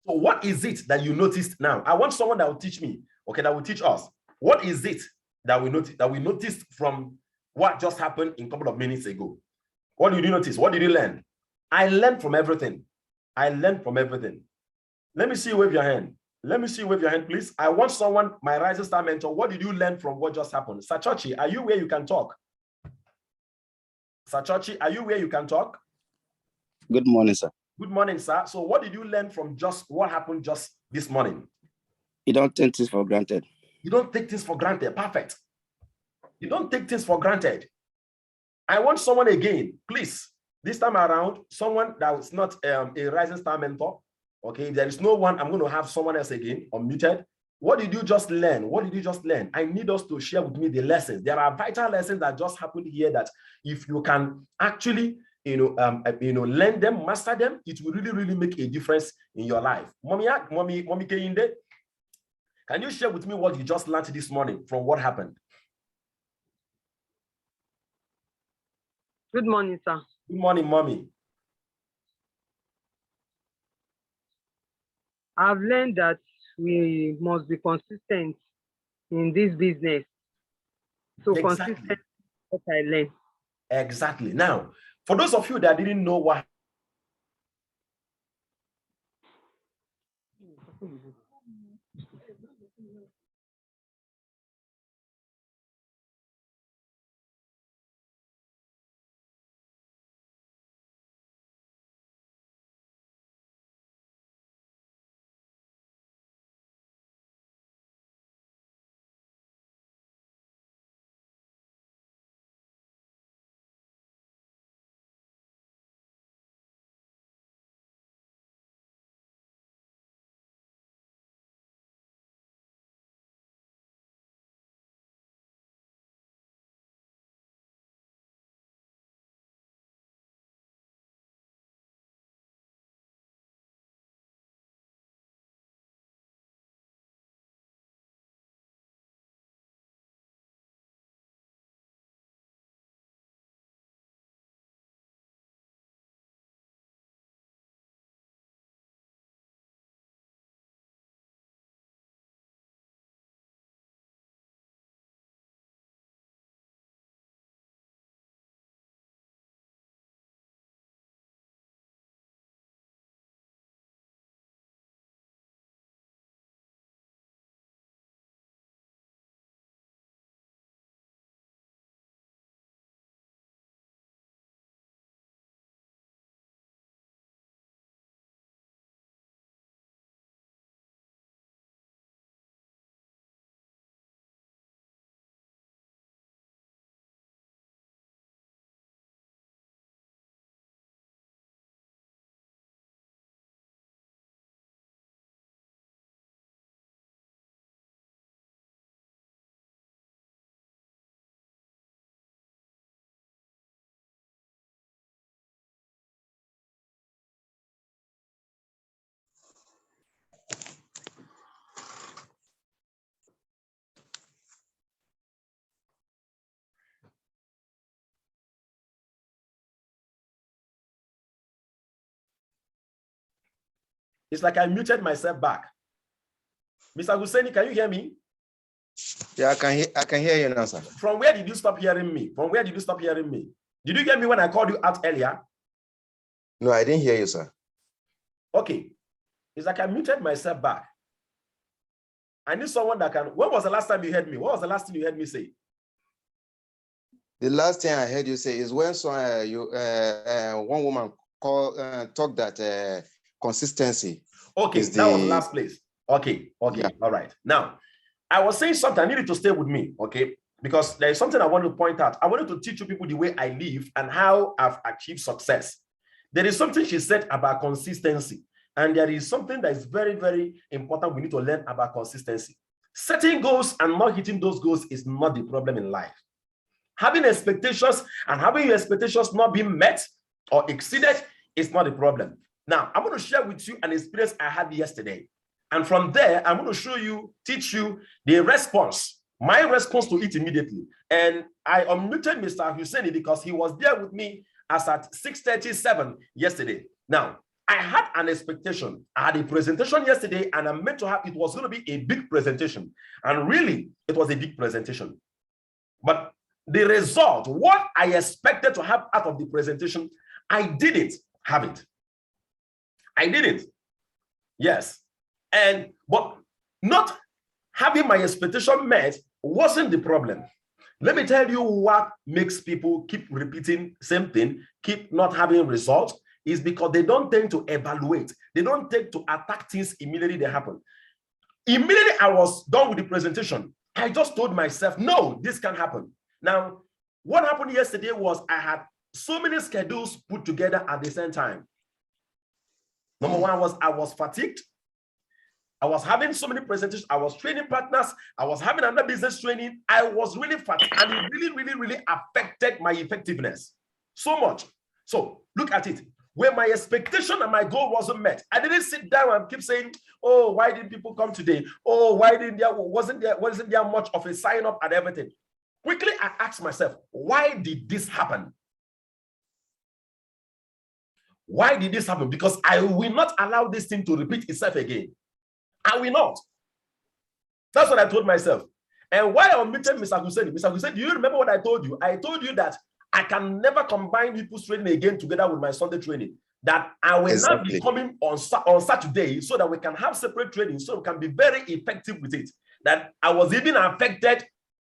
So what is it that you noticed now? I want someone that will teach me, okay, that will teach us. What is it that we noticed from what just happened in a couple of minutes ago? What did you notice? What did you learn? I learned from everything. I learned from everything. Let me see you wave your hand. Let me see you wave your hand, please. I want someone, my Rising Star mentor, what did you learn from what just happened? Sachochi, are you where you can talk? Sachochi, are you where you can talk? Good morning, sir. Good morning, sir. So what did you learn from just what happened just this morning? You don't take things for granted. You don't take things for granted. Perfect. You don't take things for granted. I want someone again, please. This time around, someone that is not a Rising Star mentor. Okay, if there is no one, I'm going to have someone else again, unmuted. What did you just learn? What did you just learn? I need us to share with me the lessons. There are vital lessons that just happened here that if you can actually, learn them, master them, it will really, really make a difference in your life. Mommy Kehinde, can you share with me what you just learned this morning from what happened? Good morning, sir. Good morning, Mommy. I've learned that we must be consistent in this business. So Exactly. consistent is what I learned. Exactly. Now, for those of you that didn't know what it's like I muted myself back. Mr. Husseini, can you hear me? Yeah, I can hear you now, sir. From where did you stop hearing me? From where did you stop hearing me? Did you hear me when I called you out earlier? No, I didn't hear you, sir. Okay. It's like I muted myself back. I need someone that can. When was the last time you heard me? What was the last thing you heard me say? The last thing I heard you say is when one woman talked that consistency. Okay, that was the last place. Okay, yeah. All right. Now, I was saying something. I needed to stay with me, okay? Because there is something I want to point out. I wanted to teach you people the way I live and how I've achieved success. There is something she said about consistency. And there is something that is very, very important we need to learn about consistency. Setting goals and not hitting those goals is not the problem in life. Having expectations and having your expectations not being met or exceeded is not the problem. Now, I'm going to share with you an experience I had yesterday. And from there, I'm going to teach you the response, my response to it immediately. And I unmuted Mr. Husseini because he was there with me as at 6:37 yesterday. Now, I had an expectation. I had a presentation yesterday, and I'm meant to have, it was going to be a big presentation. And really, it was a big presentation. But the result, what I expected to have out of the presentation, I didn't have it. I didn't. Yes. But not having my expectation met wasn't the problem. Let me tell you what makes people keep repeating same thing, keep not having results, is because they don't tend to evaluate. They don't tend to attack things immediately they happen. Immediately I was done with the presentation, I just told myself, no, this can't happen. Now, what happened yesterday was I had so many schedules put together at the same time. Number one was I was fatigued. I was having so many presentations. I was training partners. I was having another business training. I was really fatigued, and it really affected my effectiveness so much. So look at it. When my expectation and my goal wasn't met, I didn't sit down and keep saying, oh, why didn't people come today? Oh, why didn't there, wasn't there much of a sign up and everything? Quickly, I asked myself, why did this happen? Why did this happen? Because I will not allow this thing to repeat itself again. I will not. That's what I told myself. And while I meeting Mr. Hussein, do you remember what I told you? I told you that I can never combine people's training again together with my Sunday training. That I will not be coming on Saturday so that we can have separate training so we can be very effective with it. That I was even affected,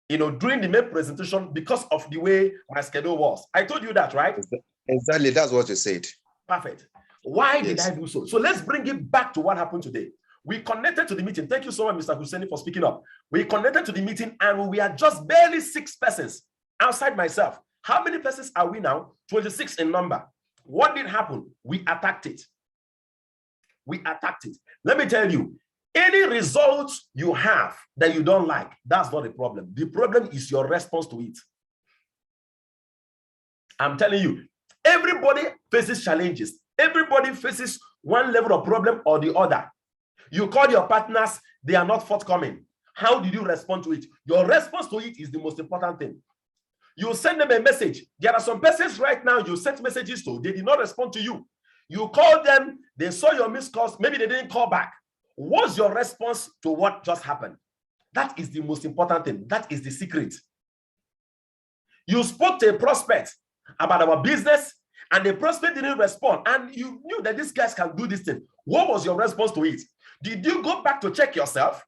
during the main presentation because of the way my schedule was. I told you that, right? Exactly. That's what you said. Perfect. Why did I do so? So let's bring it back to what happened today. We connected to the meeting. Thank you so much, Mr. Hussein, for speaking up. We connected to the meeting and we are just barely 6 persons outside myself. How many persons are we now? 26 in number. What did happen? We attacked it. We attacked it. Let me tell you, any results you have that you don't like, that's not the problem. The problem is your response to it. I'm telling you, everybody faces challenges. Everybody faces one level of problem or the other. You call your partners, they are not forthcoming. How did you respond to it? Your response to it is the most important thing. You send them a message. There are some persons right now you sent messages to, they did not respond to you. You called them, they saw your missed calls, maybe they didn't call back. What's your response to what just happened? That is the most important thing. That is the secret. You spoke to a prospect about our business, and the prospect didn't respond, and you knew that these guys can do this thing. What was your response to it? Did you go back to check yourself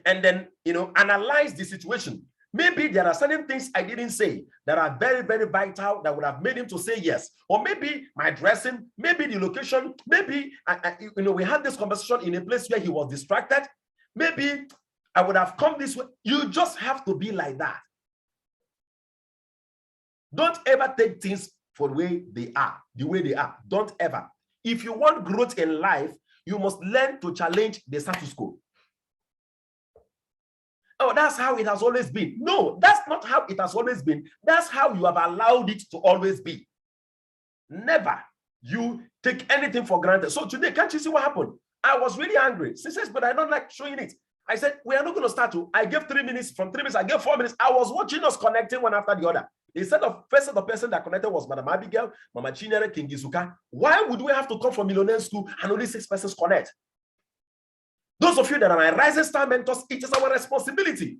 and then, analyze the situation? Maybe there are certain things I didn't say that are very, very vital that would have made him to say yes. Or maybe my dressing, maybe the location, maybe, we had this conversation in a place where he was distracted. Maybe I would have come this way. You just have to be like that. Don't ever take things for the way they are. Don't ever. If you want growth in life, you must learn to challenge the status quo. Oh, that's how it has always been. No, that's not how it has always been. That's how you have allowed it to always be. Never you take anything for granted. So today, can't you see what happened? I was really angry. She says, but I don't like showing it. I said, we are not going to start. I gave 3 minutes. From 3 minutes, I gave 4 minutes. I was watching us connecting one after the other. Instead of first the person that connected was Madam Abigail, Mama Chinere, King Gizuka. Why would we have to come from Millionaire School and only 6 persons connect? Those of you that are my Rising Star mentors, it is our responsibility.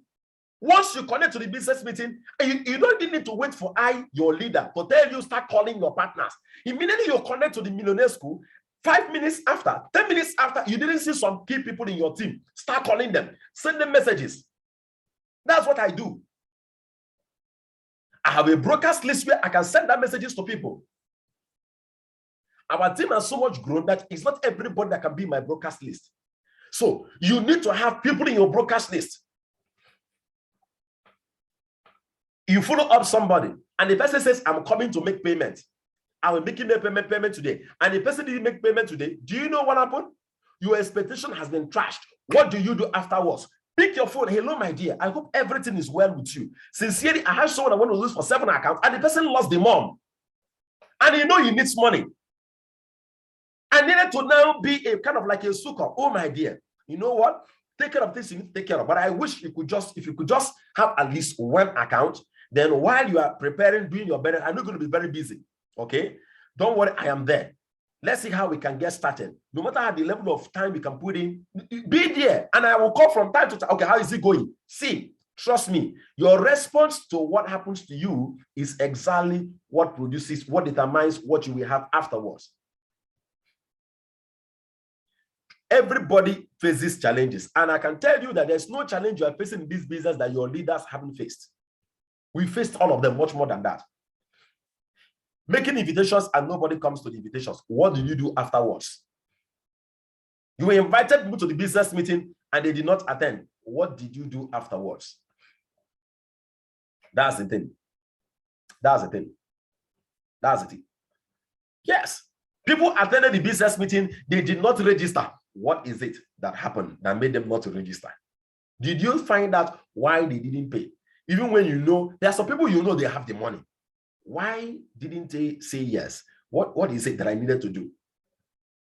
Once you connect to the business meeting, you don't even need to wait for your leader, to tell you start calling your partners. Immediately you connect to the Millionaire School, 5 minutes after, 10 minutes after, you didn't see some key people in your team, start calling them, send them messages. That's what I do. I have a broadcast list where I can send that messages to people. Our team has so much grown that it's not everybody that can be my broadcast list. So you need to have people in your broadcast list. You follow up somebody, and the person says, I'm coming to make payment. I will make a payment today. And the person didn't make payment today. Do you know what happened? Your expectation has been trashed. What do you do afterwards? Pick your phone. Hello, my dear. I hope everything is well with you. Sincerely, I have someone I want to lose for 7 accounts, and the person lost the mom. And he needs money. I needed to now be a kind of like a sucker. Oh, my dear. You know what? Take care of this you need to take care of. But I wish if you could just have at least 1 account, then while you are preparing, doing your better, I'm not going to be very busy. Okay? Don't worry, I am there. Let's see how we can get started. No matter how the level of time we can put in, be there. And I will call from time to time. Okay, how is it going? See, trust me, your response to what happens to you is exactly what produces, what determines what you will have afterwards. Everybody faces challenges. And I can tell you that there's no challenge you are facing in this business that your leaders haven't faced. We faced all of them, much more than that. Making invitations and nobody comes to the invitations. What did you do afterwards? You invited people to the business meeting and they did not attend. What did you do afterwards? That's the thing. That's the thing. That's the thing. Yes. People attended the business meeting. They did not register. What is it that happened that made them not to register? Did you find out why they didn't pay? Even when you know, there are some people you know they have the money. Why didn't they say yes? What is it that I needed to do?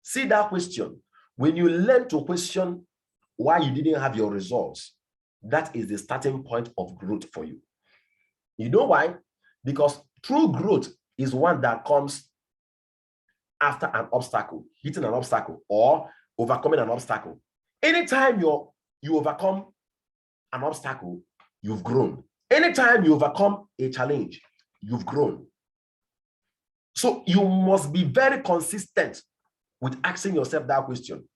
See that question. When you learn to question why you didn't have your results, that is the starting point of growth for you. You know why? Because true growth is one that comes after an obstacle, hitting an obstacle or overcoming an obstacle. Anytime you overcome an obstacle, you've grown. Anytime you overcome a challenge, you've grown. So you must be very consistent with asking yourself that question.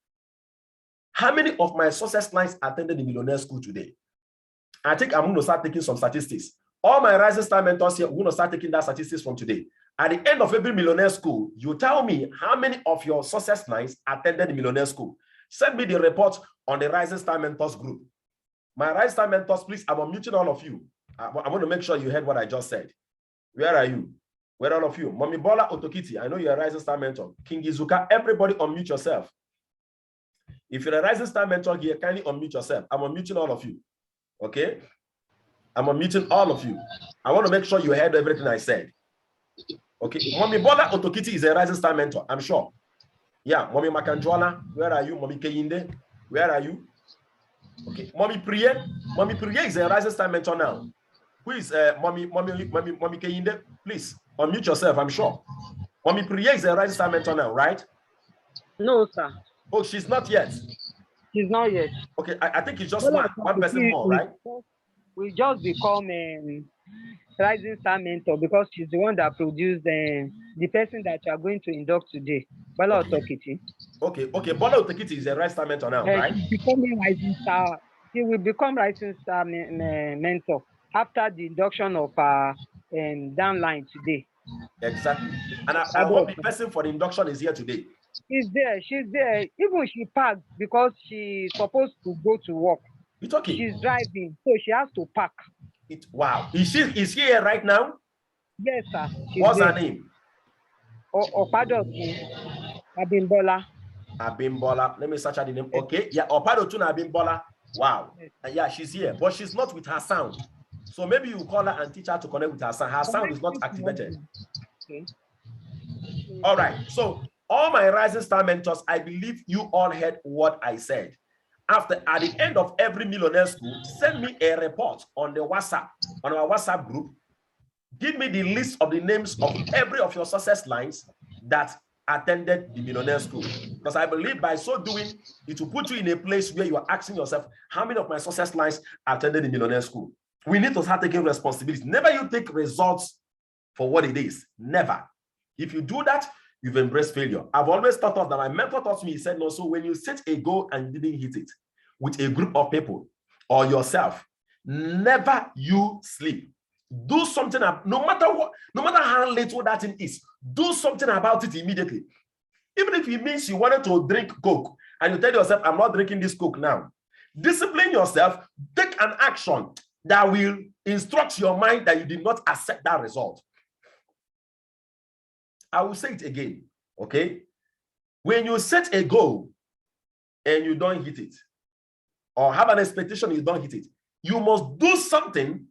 How many of my success clients attended the Millionaire School today? I think I'm going to start taking some statistics. All my Rising Star mentors here, we're going to start taking that statistics from today. At the end of every Millionaire School, you tell me how many of your success clients attended the Millionaire School. Send me the report on the Rising Star Mentors group. My Rising Star mentors, please, I'm unmuting all of you. I want to make sure you heard what I just said. Where are you? Where are all of you? Mommy Bola Otokiti, I know you're a Rising Star mentor. King Izuka, everybody unmute yourself. If you're a Rising Star mentor here, kindly unmute yourself. I'm unmuting all of you. Okay? I'm unmuting all of you. I want to make sure you heard everything I said. Okay. Mommy Bola Otokiti is a Rising Star mentor, I'm sure. Yeah, Mommy Makanjola, where are you? Mommy Keyinde, where are you? Okay. Mommy Priye. Mommy Priye is a Rising Star mentor now. Who is Mommy Keyinde? Please unmute yourself, I'm sure. Mommy Priye is a Rising Star mentor now, right? No, sir. Oh, she's not yet. She's not yet. Okay, I think it's just one person more, right? We just become Rising Star mentor because she's the one that produced the person that you are going to induct today. Bola Otokiti. Okay. Bola Otokiti is a Rising Star mentor now, right? She's becoming Rising Star. She will become Rising Star mentor after the induction of downline today. Exactly. And I hope the person for the induction is here today. She's there. Even she packed because she's supposed to go to work. It's okay. She's driving, so she has to pack. Wow. Is she here right now? Yes, sir. What's her name? Opadotun Abimbola. Abimbola. Let me search her the name. Okay. Yeah, Opadotun Abimbola. Wow. Yeah, she's here, but she's not with her sound. So maybe you call her and teach her to connect with her sound. Her sound is not activated. Okay. All right. So all my Rising Star mentors, I believe you all heard what I said. At the end of every Millionaire School, send me a report on our WhatsApp group. Give me the list of the names of every of your success lines that attended the Millionaire School. Because I believe by so doing, it will put you in a place where you are asking yourself, how many of my success lines attended the Millionaire School? We need to start taking responsibility. Never you take results for what it is. Never. If you do that, you've embraced failure. I've always thought of that. My mentor taught me, he said, no, so when you set a goal and you didn't hit it with a group of people or yourself, never you sleep. Do something, no matter how little that thing is, do something about it immediately. Even if it means you wanted to drink Coke and you tell yourself, I'm not drinking this Coke now. Discipline yourself, take an action that will instruct your mind that you did not accept that result. I will say it again, okay? When you set a goal and you don't hit it, or have an expectation you don't hit it, you must do something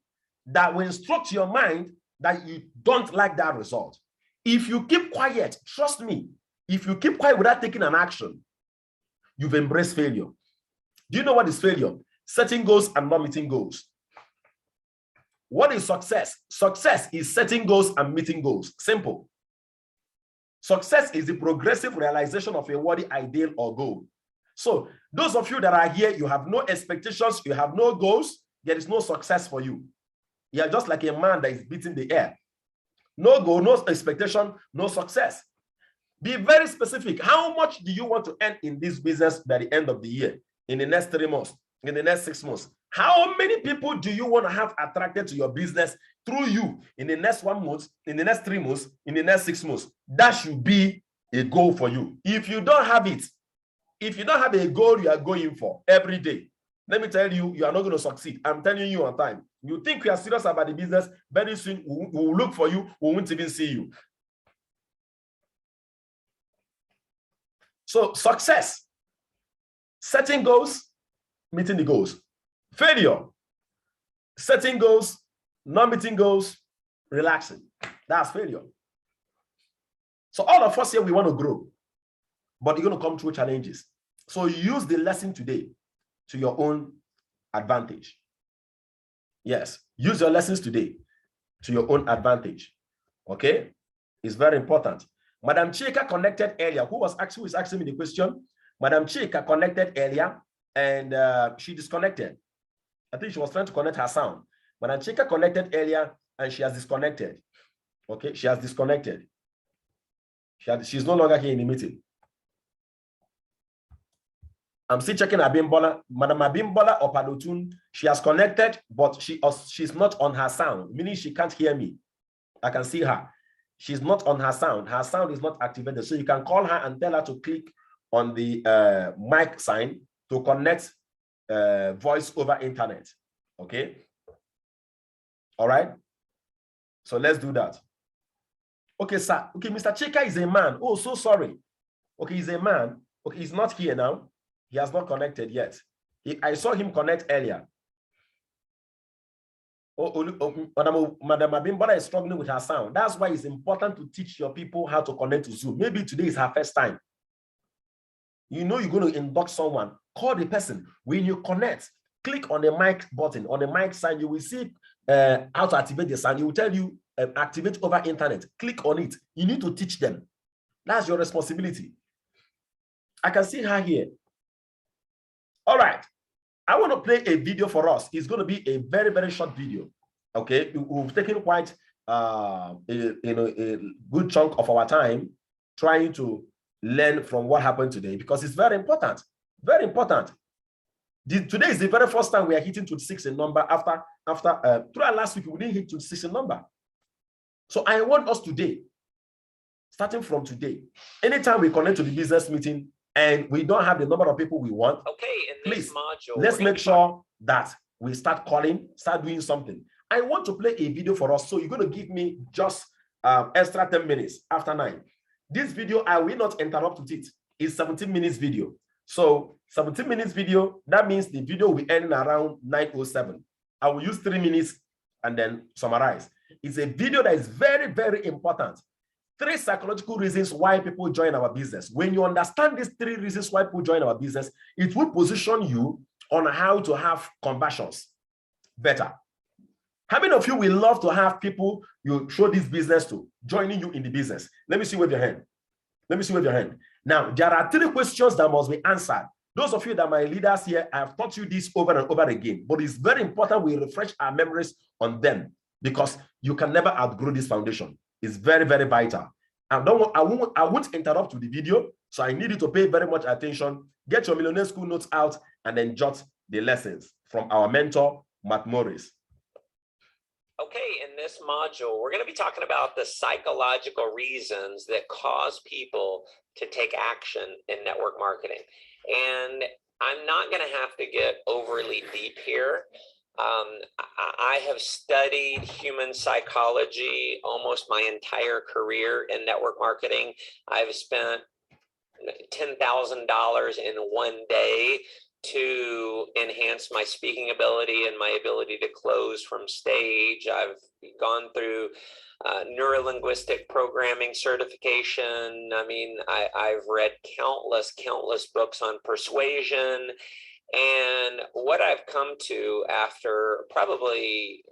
that will instruct your mind that you don't like that result. If you keep quiet, trust me, if you keep quiet without taking an action, you've embraced failure. Do you know what is failure? Setting goals and not meeting goals. What is success? Success is setting goals and meeting goals. Simple. Success is the progressive realization of a worthy ideal or goal. So those of you that are here, you have no expectations, you have no goals, there is no success for you. You are just like a man that is beating the air. No goal, no expectation, no success. Be very specific. How much do you want to earn in this business by the end of the year, in the next 3 months, in the next 6 months? How many people do you want to have attracted to your business through you in the next 1 month, in the next 3 months, in the next 6 months? That should be a goal for you. If you don't have it, if you don't have a goal you are going for every day, let me tell you, you are not going to succeed. I'm telling you on time. You think you are serious about the business, very soon we will look for you, we won't even see you. So success, setting goals, meeting the goals. Failure, setting goals, not meeting goals, relaxing. That's failure. So all of us here, we want to grow, but you're going to come through challenges. So use the lesson today to your own advantage. Yes, use your lessons today to your own advantage. Okay, it's very important. Madam Chika connected earlier. Who is asking me the question? Madam Chika connected earlier and she disconnected. I think she was trying to connect her sound. Madam Chika connected earlier and she has disconnected. Okay, she has disconnected. She's no longer here in the meeting. I'm still checking Abimbola. Madam Abimbola or Padotun, she has connected, but she's not on her sound, meaning she can't hear me. I can see her. She's not on her sound. Her sound is not activated. So you can call her and tell her to click on the mic sign to connect voice over internet. Okay. All right. So let's do that. Okay, sir. Okay, Mr. Chika is a man. Oh, so sorry. Okay, he's a man. Okay, he's not here now. He has not connected yet. I saw him connect earlier. Madam Abimbola is struggling with her sound. That's why it's important to teach your people how to connect to Zoom. Maybe today is her first time. You know you're going to induct someone. Call the person. When you connect, click on the mic button, on the mic sign. You will see how to activate the sound. It will tell you activate over internet. Click on it. You need to teach them. That's your responsibility. I can see her here. All right. I want to play a video for us. It's going to be a very, very short video. Okay. We've taken quite a good chunk of our time trying to learn from what happened today because it's very important. Very important. Today is the very first time we are hitting 26 in number after throughout last week, we didn't hit 26 in number. So I want us today, starting from today, anytime we connect to the business meeting and we don't have the number of people we want, okay, in this module, let's make sure that we start calling, start doing something. I want to play a video for us. So you're going to give me just extra 10 minutes after 9. This video, I will not interrupt with it. It's 17 minutes video. So 17 minutes video, that means the video will end around 9:07. I will use 3 minutes and then summarize. It's a video that is very, very important. 3 psychological reasons why people join our business. When you understand these 3 reasons why people join our business, it will position you on how to have conversions better. How many of you will love to have people you show this business to joining you in the business? Let me see with your hand. Let me see with your hand. Now, there are 3 questions that must be answered. Those of you that are my leaders here, I have taught you this over and over again, but it's very important we refresh our memories on them because you can never outgrow this foundation. It's very, very vital. I won't interrupt with the video, so I need you to pay very much attention. Get your Millionaire School notes out and then jot the lessons from our mentor, Matt Morris. Okay, in this module, we're going to be talking about the psychological reasons that cause people to take action in network marketing. And I'm not going to have to get overly deep here. I have studied human psychology almost my entire career in network marketing. I've spent $10,000 in one day to enhance my speaking ability and my ability to close from stage. I've gone through neuro-linguistic programming certification. I mean, I've read countless books on persuasion. And what I've come to after probably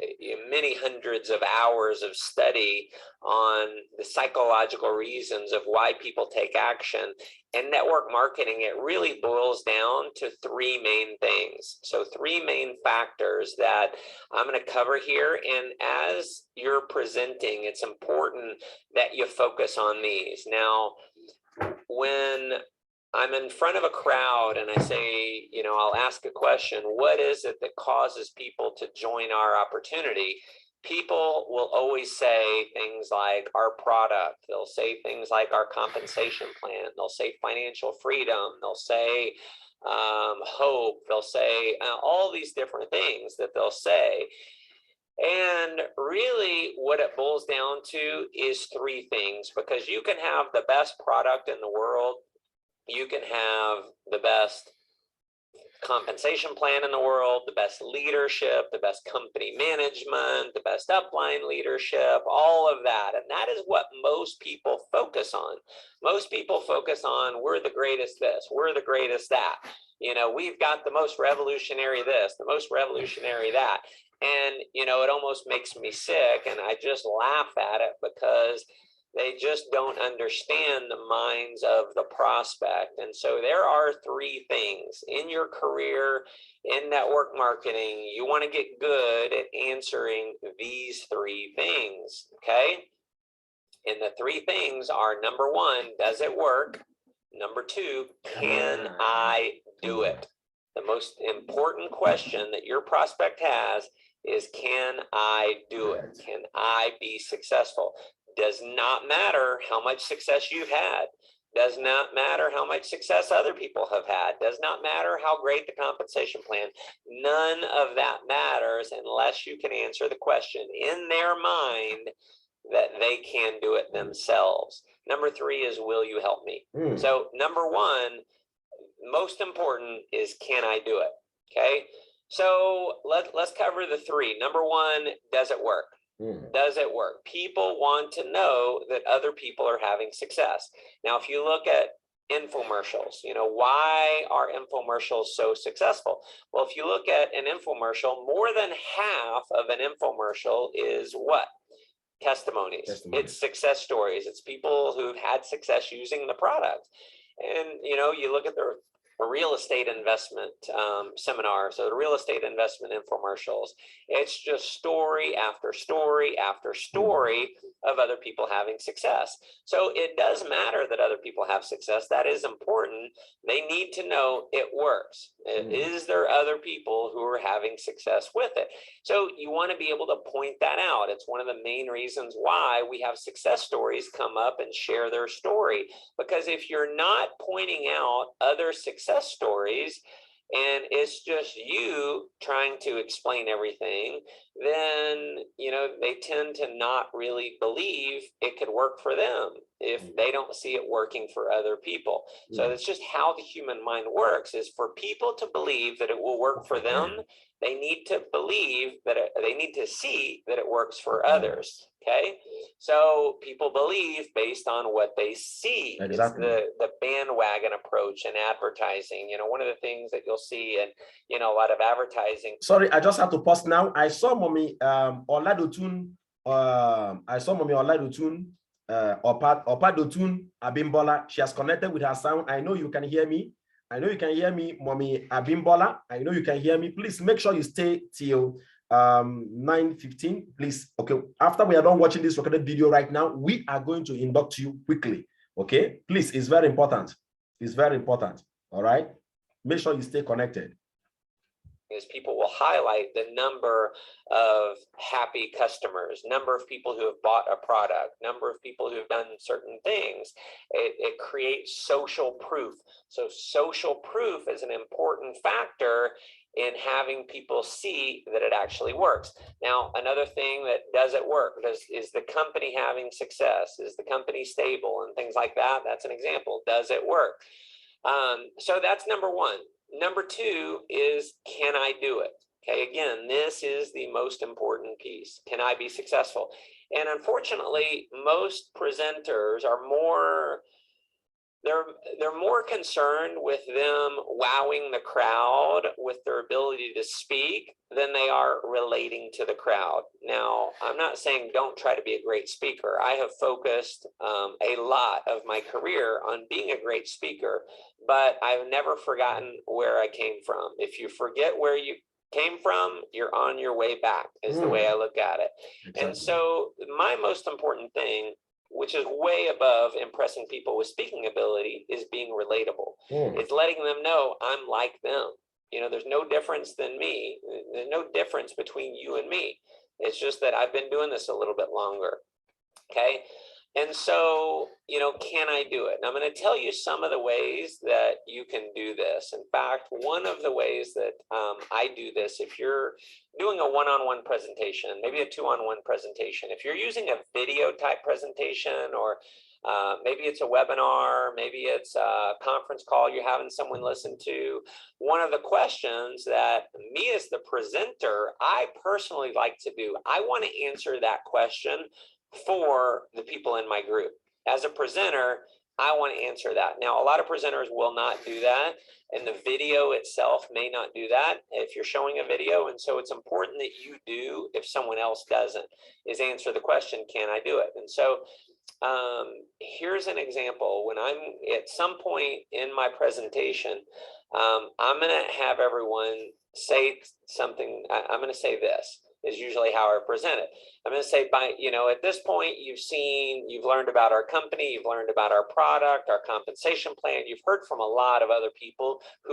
many hundreds of hours of study on the psychological reasons of why people take action in network marketing, it really boils down to three main things. So three main factors that I'm going to cover here. And as you're presenting, it's important that you focus on these. Now, when I'm in front of a crowd and I say, you know, I'll ask a question, what is it that causes people to join our opportunity? People will always say things like our product. They'll say things like our compensation plan. They'll say financial freedom. They'll say hope. They'll say all these different things that they'll say. And really what it boils down to is three things, because you can have the best product in the world. You can have the best compensation plan in the world, the best leadership, the best company management, the best upline leadership, all of that. And that is what most people focus on. Most people focus on, we're the greatest this, we're the greatest that. You know, we've got the most revolutionary this, the most revolutionary that. And, you know, it almost makes me sick. And I just laugh at it because they just don't understand the minds of the prospect. And so there are three things in your career in network marketing. You want to get good at answering these three things, okay? And the three things are, number one, does it work? Number two, can I do it? The most important question that your prospect has is, can I do it? Can I be successful? Does not matter how much success you've had. Does not matter how much success other people have had. Does not matter how great the compensation plan. None of that matters unless you can answer the question in their mind that they can do it themselves. Number three is, will you help me? So number one, most important is, can I do it? Okay. So let's cover the three. Number one, does it work? Does it work? People want to know that other people are having success. Now, if you look at infomercials, you know, why are infomercials so successful? Well, if you look at an infomercial, more than half of an infomercial is what? Testimonies. It's success stories. It's people who've had success using the product. And, you know, you look at the real estate investment seminars, so the real estate investment infomercials, it's just story after story after story of other people having success. So it does matter that other people have success. That is important. They need to know it works. Is there other people who are having success with it? So you want to be able to point that out. It's one of the main reasons why we have success stories come up and share their story. Because if you're not pointing out other success stories and it's just you trying to explain everything, then, you know, they tend to not really believe it could work for them if they don't see it working for other people. So that's just how the human mind works, is for people to believe that it will work for them, they need to believe that they need to see that it works for others. Okay, so people believe based on what they see. Exactly. It's the bandwagon approach in advertising. You know, one of the things that you'll see in, you know, a lot of advertising. Sorry, I just have to pause now. I saw Mommy Oladotun. I saw Mommy Oladotun. Opadotun Abimbola. She has connected with her sound. I know you can hear me. I know you can hear me, Mommy Abimbola. I know you can hear me. Please make sure you stay till 9:15, please. Okay, after we are done watching this recorded video right now, we are going to induct you quickly. Okay, please, it's very important. It's very important. All right, make sure you stay connected. Is people will highlight the number of happy customers, number of people who have bought a product, number of people who have done certain things. It creates social proof. So social proof is an important factor in having people see that it actually works. Now, another thing that does it work, is the company having success? Is the company stable and things like that? That's an example. Does it work? So that's number one. Number two is, can I do it? Okay, again, this is the most important piece. Can I be successful? And unfortunately, most presenters are more they're more concerned with them wowing the crowd with their ability to speak than they are relating to the crowd. Now, I'm not saying don't try to be a great speaker. I have focused a lot of my career on being a great speaker, but I've never forgotten where I came from. If you forget where you came from, you're on your way back, is the way I look at it. Exactly. And so my most important thing, which is way above impressing people with speaking ability, is being relatable. It's letting them know I'm like them. You know, there's no difference than me. There's no difference between you and me. It's just that I've been doing this a little bit longer. Okay. And so, you know, can I do it? And I'm going to tell you some of the ways that you can do this. In fact, one of the ways that I do this, if you're doing a one-on-one presentation, maybe a two-on-one presentation, if you're using a video type presentation, or maybe it's a webinar, maybe it's a conference call you're having someone listen to, one of the questions that me as the presenter, I personally like to do, I want to answer that question for the people in my group. As a presenter, I want to answer that. Now, a lot of presenters will not do that, and the video itself may not do that if you're showing a video. And so it's important that you do, if someone else doesn't, is answer the question, can I do it? And so here's an example. When I'm at some point in my presentation, I'm going to have everyone say something. I'm going to say this is usually how I present it. I'm going to say, at this point, you've learned about our company, you've learned about our product, our compensation plan, you've heard from a lot of other people who